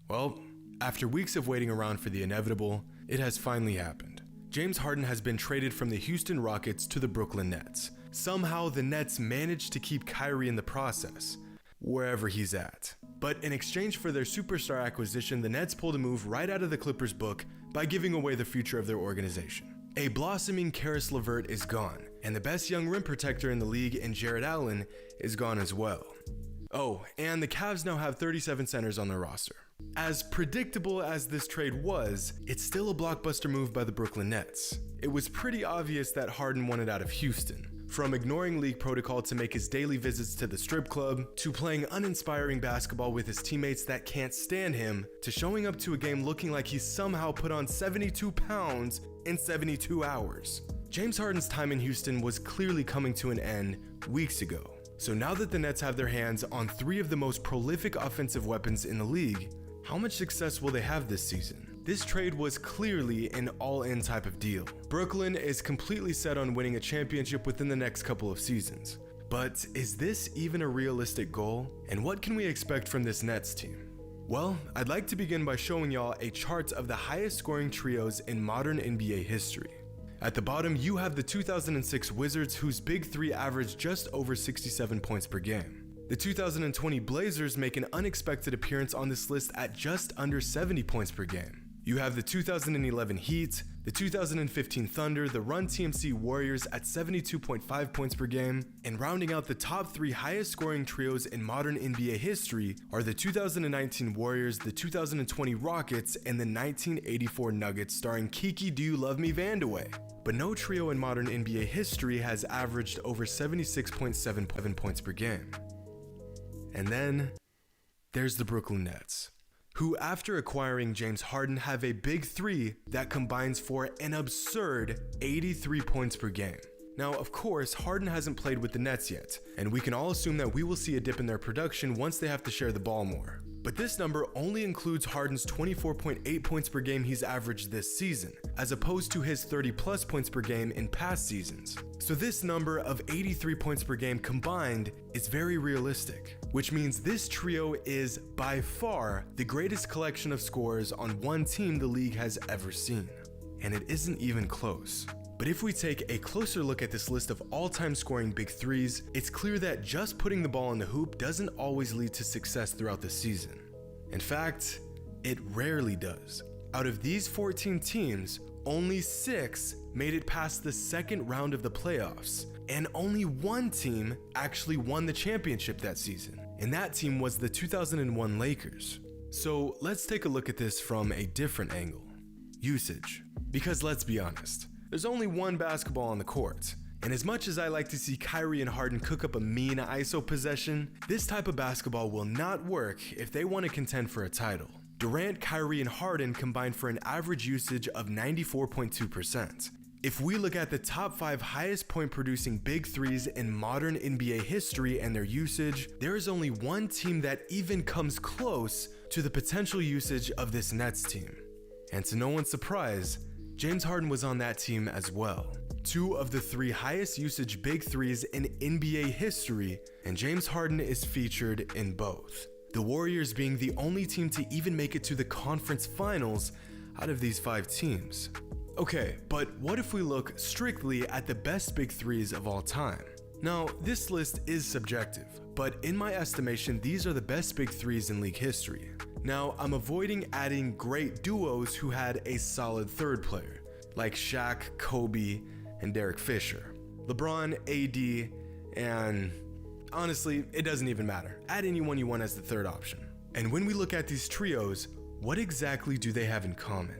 Well, after weeks of waiting around for the inevitable, it has finally happened. James Harden has been traded from the Houston Rockets to the Brooklyn Nets. Somehow, the Nets managed to keep Kyrie in the process, wherever he's at. But in exchange for their superstar acquisition, the Nets pulled a move right out of the Clippers' book by giving away the future of their organization. A blossoming Karis LeVert is gone, and the best young rim protector in the league in Jarrett Allen is gone as well. Oh, and the Cavs now have 37 centers on their roster. As predictable as this trade was, it's still a blockbuster move by the Brooklyn Nets. It was pretty obvious that Harden wanted out of Houston. From ignoring league protocol to make his daily visits to the strip club, to playing uninspiring basketball with his teammates that can't stand him, to showing up to a game looking like he somehow put on 72 pounds in 72 hours. James Harden's time in Houston was clearly coming to an end weeks ago. So now that the Nets have their hands on three of the most prolific offensive weapons in the league, how much success will they have this season? This trade was clearly an all-in type of deal. Brooklyn is completely set on winning a championship within the next couple of seasons. But is this even a realistic goal? And what can we expect from this Nets team? Well, I'd like to begin by showing y'all a chart of the highest scoring trios in modern NBA history. At the bottom, you have the 2006 Wizards, whose big three averaged just over 67 points per game. The 2020 Blazers make an unexpected appearance on this list at just under 70 points per game. You have the 2011 Heat, the 2015 Thunder, the Run TMC Warriors at 72.5 points per game, and rounding out the top three highest scoring trios in modern NBA history are the 2019 Warriors, the 2020 Rockets, and the 1984 Nuggets starring Kiki Do You Love Me Vandaway. But no trio in modern NBA history has averaged over 76.7 points per game. And then there's the Brooklyn Nets, who after acquiring James Harden have a big three that combines for an absurd 83 points per game. Now, of course, Harden hasn't played with the Nets yet, and we can all assume that we will see a dip in their production once they have to share the ball more. But this number only includes Harden's 24.8 points per game he's averaged this season, as opposed to his 30 plus points per game in past seasons. So this number of 83 points per game combined is very realistic, which means this trio is by far the greatest collection of scores on one team the league has ever seen. And it isn't even close. But if we take a closer look at this list of all-time scoring big threes, it's clear that just putting the ball in the hoop doesn't always lead to success throughout the season. In fact, it rarely does. Out of these 14 teams, only 6 made it past the second round of the playoffs, and only one team actually won the championship that season, and that team was the 2001 Lakers. So let's take a look at this from a different angle. Usage. Because let's be honest, there's only one basketball on the court, and as much as I like to see Kyrie and Harden cook up a mean ISO possession, this type of basketball will not work if they want to contend for a title. Durant, Kyrie, and Harden combined for an average usage of 94.2%. If we look at the top 5 highest point producing big threes in modern NBA history and their usage, there is only one team that even comes close to the potential usage of this Nets team. And to no one's surprise, James Harden was on that team as well. 2 of the 3 highest usage big threes in NBA history, and James Harden is featured in both. The Warriors being the only team to even make it to the conference finals out of these 5 teams. Okay, but what if we look strictly at the best big threes of all time? Now, this list is subjective, but in my estimation, these are the best big threes in league history. Now, I'm avoiding adding great duos who had a solid third player, like Shaq, Kobe, and Derek Fisher. LeBron, AD, and honestly, it doesn't even matter. Add anyone you want as the third option. And when we look at these trios, what exactly do they have in common?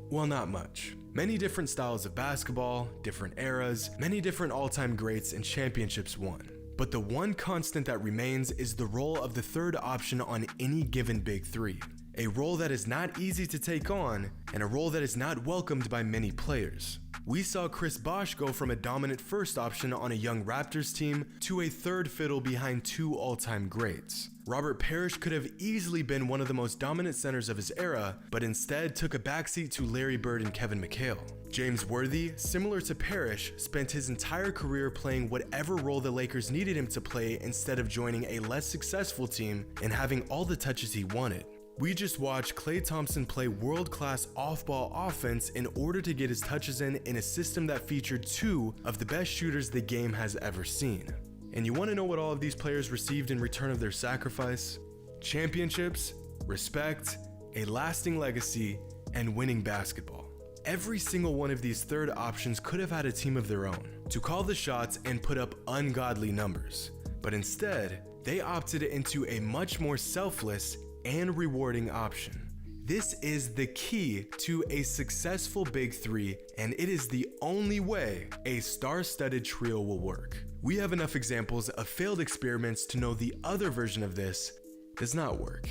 Well, not much. Many different styles of basketball, different eras, many different all-time greats and championships won. But the one constant that remains is the role of the third option on any given big three. A role that is not easy to take on, and a role that is not welcomed by many players. We saw Chris Bosh go from a dominant first option on a young Raptors team to a third fiddle behind 2 all-time greats. Robert Parrish could have easily been one of the most dominant centers of his era, but instead took a backseat to Larry Bird and Kevin McHale. James Worthy, similar to Parrish, spent his entire career playing whatever role the Lakers needed him to play instead of joining a less successful team and having all the touches he wanted. We just watched Klay Thompson play world-class off-ball offense in order to get his touches in a system that featured two of the best shooters the game has ever seen. And you want to know what all of these players received in return of their sacrifice? Championships, respect, a lasting legacy, and winning basketball. Every single one of these third options could have had a team of their own to call the shots and put up ungodly numbers. But instead, they opted into a much more selfless and rewarding option. This is the key to a successful Big Three, and it is the only way a star-studded trio will work. We have enough examples of failed experiments to know the other version of this does not work.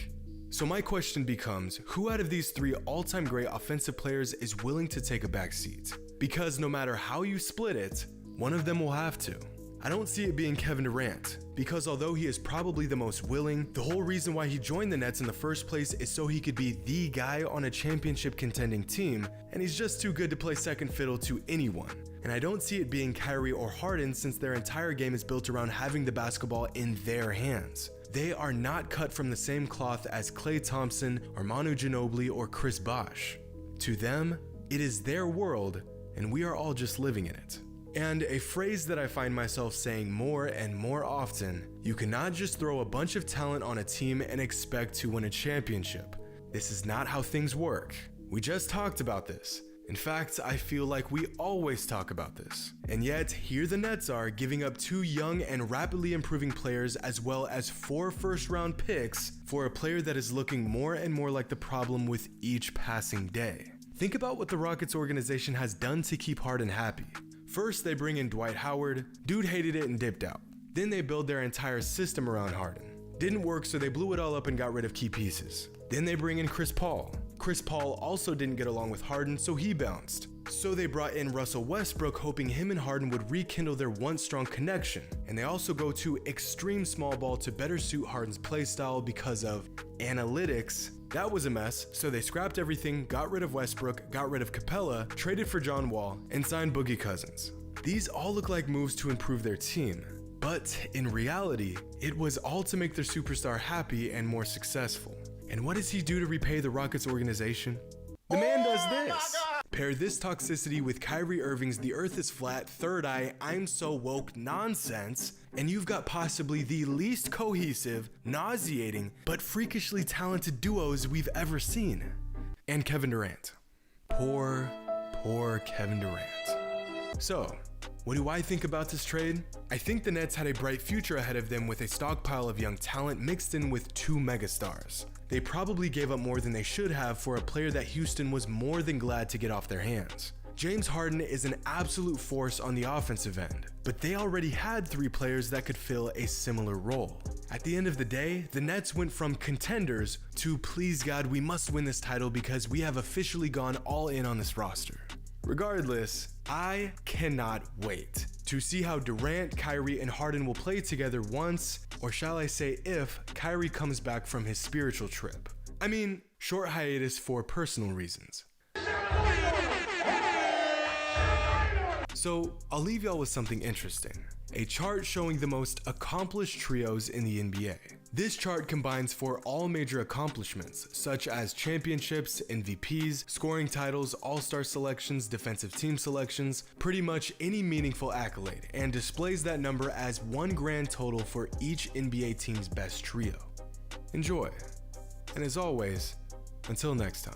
So my question becomes, who out of these three all-time great offensive players is willing to take a back seat? Because no matter how you split it, one of them will have to. I don't see it being Kevin Durant, because although he is probably the most willing, the whole reason why he joined the Nets in the first place is so he could be the guy on a championship contending team, and he's just too good to play second fiddle to anyone. And I don't see it being Kyrie or Harden, since their entire game is built around having the basketball in their hands. They are not cut from the same cloth as Klay Thompson or Manu Ginobili or Chris Bosh. To them, it is their world, and we are all just living in it. And a phrase that I find myself saying more and more often, you cannot just throw a bunch of talent on a team and expect to win a championship. This is not how things work. We just talked about this. In fact, I feel like we always talk about this. And yet, here the Nets are giving up 2 young and rapidly improving players as well as 4 first-round picks for a player that is looking more and more like the problem with each passing day. Think about what the Rockets organization has done to keep Harden happy. First, they bring in Dwight Howard. Dude hated it and dipped out. Then they build their entire system around Harden. Didn't work, so they blew it all up and got rid of key pieces. Then they bring in Chris Paul. Chris Paul also didn't get along with Harden, so he bounced. So they brought in Russell Westbrook, hoping him and Harden would rekindle their once strong connection. And they also go to extreme small ball to better suit Harden's playstyle because of analytics. That was a mess, so they scrapped everything, got rid of Westbrook, got rid of Capella, traded for John Wall, and signed Boogie Cousins. These all look like moves to improve their team, but in reality, it was all to make their superstar happy and more successful. And what does he do to repay the Rockets organization? The man does this. Pair this toxicity with Kyrie Irving's "the earth is flat, third eye, I'm so woke" nonsense, and you've got possibly the least cohesive, nauseating, but freakishly talented duos we've ever seen. And Kevin Durant. Poor Kevin Durant. So, what do I think about this trade? I think the Nets had a bright future ahead of them with a stockpile of young talent mixed in with 2 megastars. They probably gave up more than they should have for a player that Houston was more than glad to get off their hands. James Harden is an absolute force on the offensive end, but they already had 3 players that could fill a similar role. At the end of the day, the Nets went from contenders to please God, we must win this title because we have officially gone all in on this roster. Regardless, I cannot wait to see how Durant, Kyrie, and Harden will play together once, or shall I say if, Kyrie comes back from his spiritual trip. I mean, short hiatus for personal reasons. So, I'll leave y'all with something interesting. A chart showing the most accomplished trios in the NBA. This chart combines for all major accomplishments, such as championships, MVPs, scoring titles, all-star selections, defensive team selections, pretty much any meaningful accolade, and displays that number as one grand total for each NBA team's best trio. Enjoy. And as always, until next time.